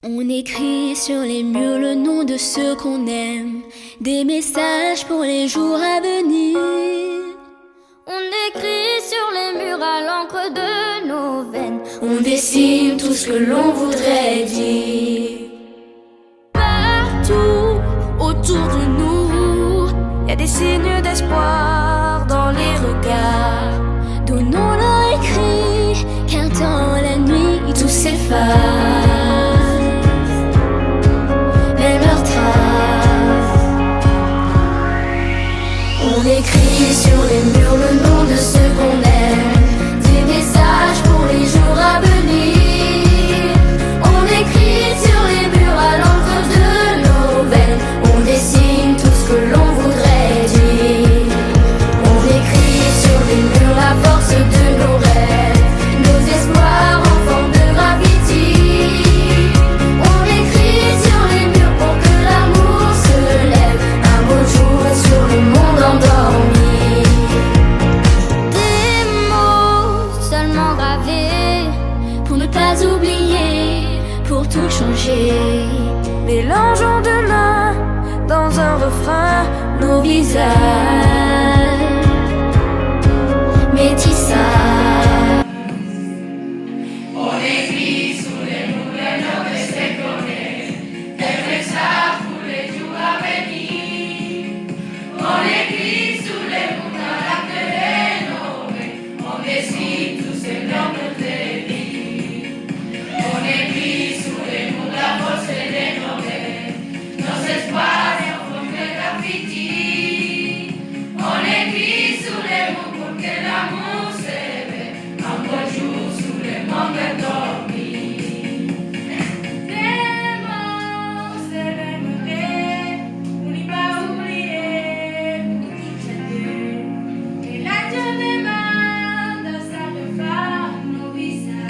On écrit sur les murs le nom de ceux qu'on aime, des messages pour les jours à venir. On écrit sur les murs à l'encre de nos veines, on dessine tout ce que l'on voudrait dire. Partout autour de nous, y a des signes d'espoir dans les regards. Donnons-leur écrit, car dans la nuit tout s'efface. On écrit sur les murs le nom de ceux qu'on aime, des messages pour les jours à venir. On écrit sur les murs à l'encre de nos veines, on dessine tout ce que l'on voudrait dire. On écrit sur les murs la force de nos rêves, nos espoirs en forme de graffiti. On écrit sur les murs pour que l'amour se lève un beau jour sur le monde endormi. Des mots seulement gravés pour ne pas oublier, pour tout changer. Mélangeons demain dans un refrain nos visages métissage. On écrit sur les murs les noms de ceux qu'on aime, des messages pour les jours à venir. On écrit sur les murs dans l'acte de nos veines, on dessine tout ce qu'on voudrait dire. On écrit sur les murs la force de nos rêves, nos espoirs en forme de graffiti. On écrit sur les murs pour que l'amour s'éveille un beau jour sur le monde endormi. Des mots s'éveilleraient pour n'y pas oublier, pour tout changer. Et la journée demande ça refait nos visages.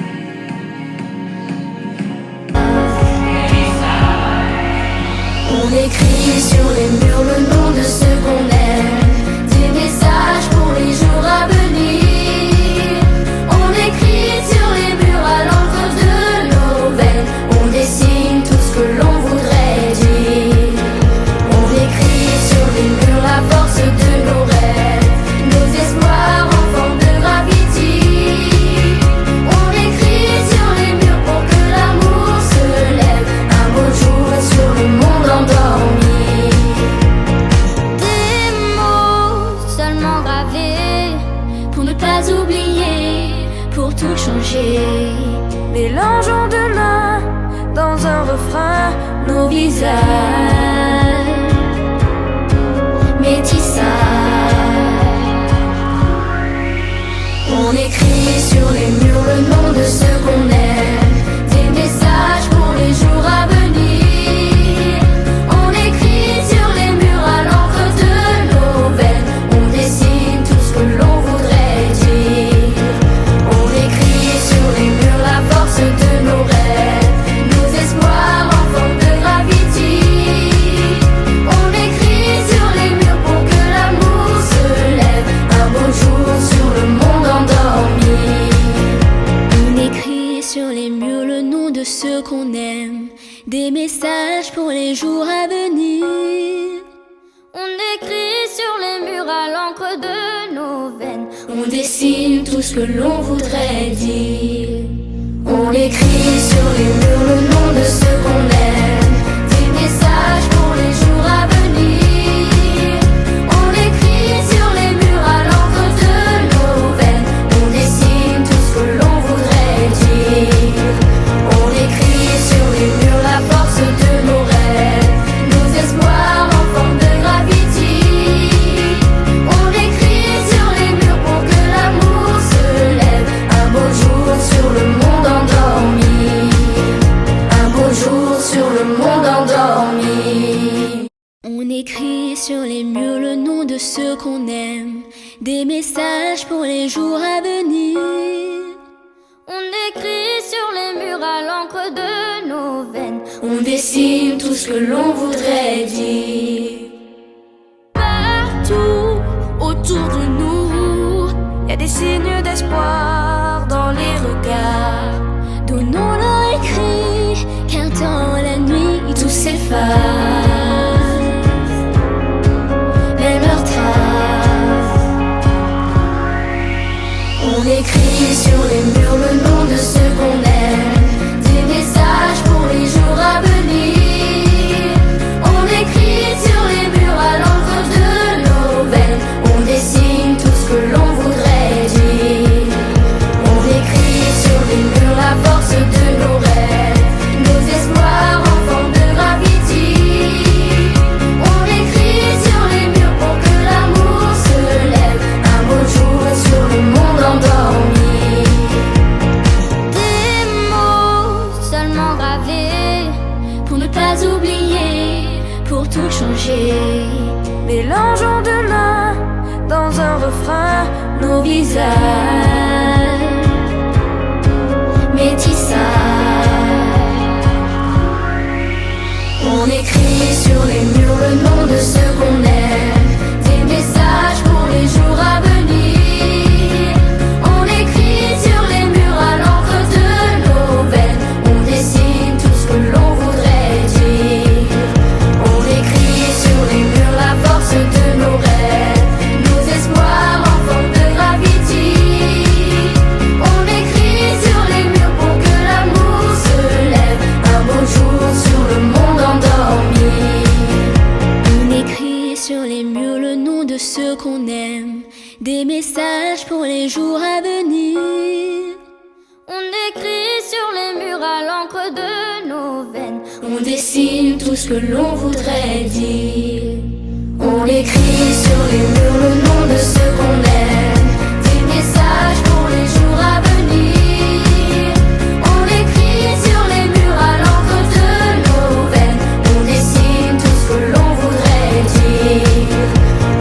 On écrit sur les murs le nom de ceux qu'on aime, des messages pour les jours à venir. On écrit sur les murs à l'encre de nos veines, on dessine tout ce que l'on voudrait dire. On écrit sur les murs la force de nos rêves, nos espoirs en forme de graffiti. On écrit sur les murs pour que l'amour se lève un beau jour sur le monde endormi. Des mots seulement gravés Pour ne pas oublier, pour tout changer. Mélangeons demain dans un refrain Nos visages métissage. On écrit sur les murs le nom de ceux qu'on aime, des messages pour les jours à venir. On écrit sur les murs à l'encre de nos veines, on dessine tout ce que l'on voudrait dire. On écrit sur les murs la force de nos rêves, nos espoirs en forme de graffiti. On écrit sur les murs pour que l'amour se lève un beau jour sur le monde endormi. On écrit sur les murs le nom de ceux qu'on aime, des messages pour les jours à venir. On écrit sur les murs à l'encre de nos veines, On dessine tout ce que l'on voudrait dire. On écrit sur les murs le nom de ceux qu'on aime, des messages pour les jours à venir. On écrit sur les murs à l'encre de nos veines, on dessine tout ce que l'on voudrait dire. On écrit sur les murs la force de nos rêves, nos espoirs en forme de graffiti. On écrit sur les murs pour que l'amour se lève un beau jour sur le monde endormi. Un beau jour sur le monde endormi. On écrit sur les murs le nom de ceux qu'on aime, des messages pour les jours à venir. On écrit sur les murs à l'encre de nos veines, On dessine tout ce que l'on voudrait dire. partout autour de nous, y a des signes d'espoir dans les regards. Donnons-leur écrit, car dans gravés pour ne pas oublier, pour tout changer. Mélangeons demain dans un refrain nos visages, métissage. On écrit sur les murs le nom de ceux qu'on aime, des messages pour les jours à venir. On écrit sur les murs à l'encre de nos veines, on dessine tout ce que l'on voudrait dire. On écrit sur les murs la force de nos rêves, nos espoirs en forme de graffiti. On écrit sur les murs pour que l'amour se lève un beau jour sur le monde endormi. On écrit sur les murs le nom de ceux qu'on aime, des messages pour les jours à venir. On écrit sur les murs à l'encre de nos veines, on dessine tout ce que l'on voudrait dire. On écrit sur les murs le nom de ceux qu'on aime, des messages pour les jours à venir. On écrit sur les murs à l'encre de nos veines, on dessine tout ce que l'on voudrait dire.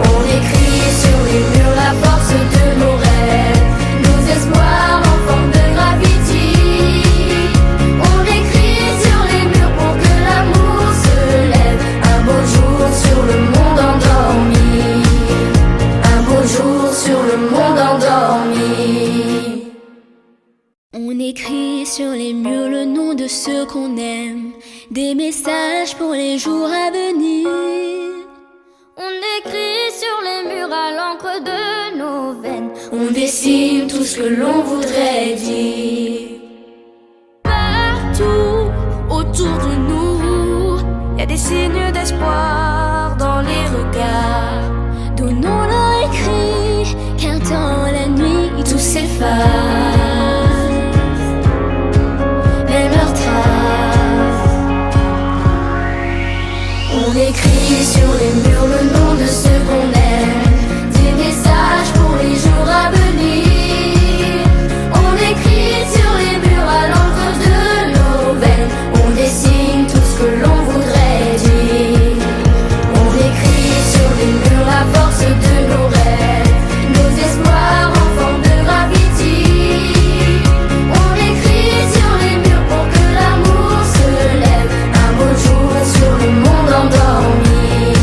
On écrit sur les murs la force de nos rêves, nos espoirs en forme de graffiti. On écrit sur les murs pour que l'amour se lève un beau jour sur le monde endormi. Un beau jour sur le monde endormi. On écrit sur les murs le nom de ceux qu'on aime, des messages pour les jours à venir. On écrit sur les murs à l'encre de nos veines, on dessine tout ce que l'on voudrait dire. Partout autour de nous, y a des signes d'espoir dans les regards. Donnons-leur écrit, car dans la nuit tout s'efface, même leurs traces. On écrit sur les murs le nom de ceux qu'on aime, des messages pour les jours à venir. On écrit sur les murs à l'encre de nos veines, on dessine tout ce que l'on voudrait dire. On écrit sur les murs la force de nos rêves, nos espoirs en forme de graffiti. On écrit sur les murs pour que l'amour se lève un beau jour sur le monde endormi.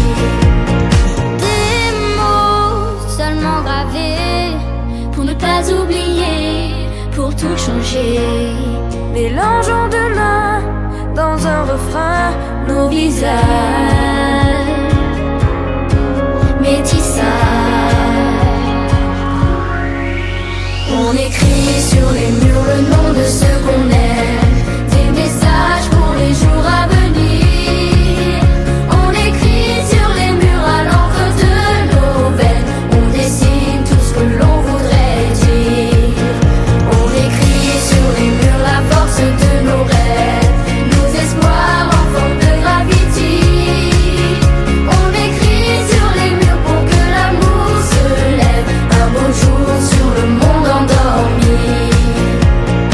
Des mots seulement gravés pour ne pas oublier, pour tout changer. Mélangeons demain dans un refrain nos visages, métissage. On écrit sur les murs le nom de ceux qu'on aime, des messages pour les jours à venir. On écrit sur les murs à l'encre de nos veines, on dessine tout ce que l'on voudrait dire. On écrit sur les murs la force de nos rêves, nos espoirs en forme de graffiti. On écrit sur les murs pour que l'amour se lève un beau jour sur le monde endormi.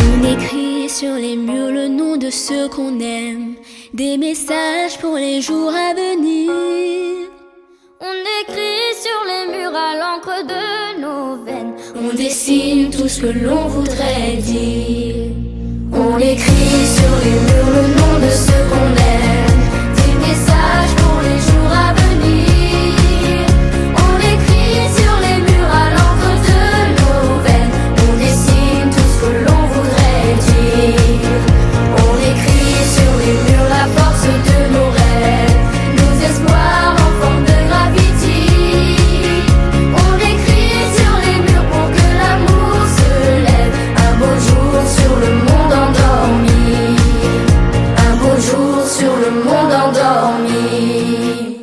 On écrit sur les murs le nom de ceux qu'on aime, des messages pour les jours à venir. On écrit sur les murs à l'encre de nos veines, on dessine tout ce que l'on voudrait dire. On écrit sur les murs le nom de ceux qu'on aime, des messages pour les jours à venir. On écrit sur les murs à l'encre de nos veines, on dessine tout ce que l'on voudrait dire. On écrit sur les murs la force de nos rêves, nos espoirs en forme de graffiti. On écrit sur les murs pour que l'amour se lève un beau jour sur le monde endormi. Un beau jour sur le monde endormi.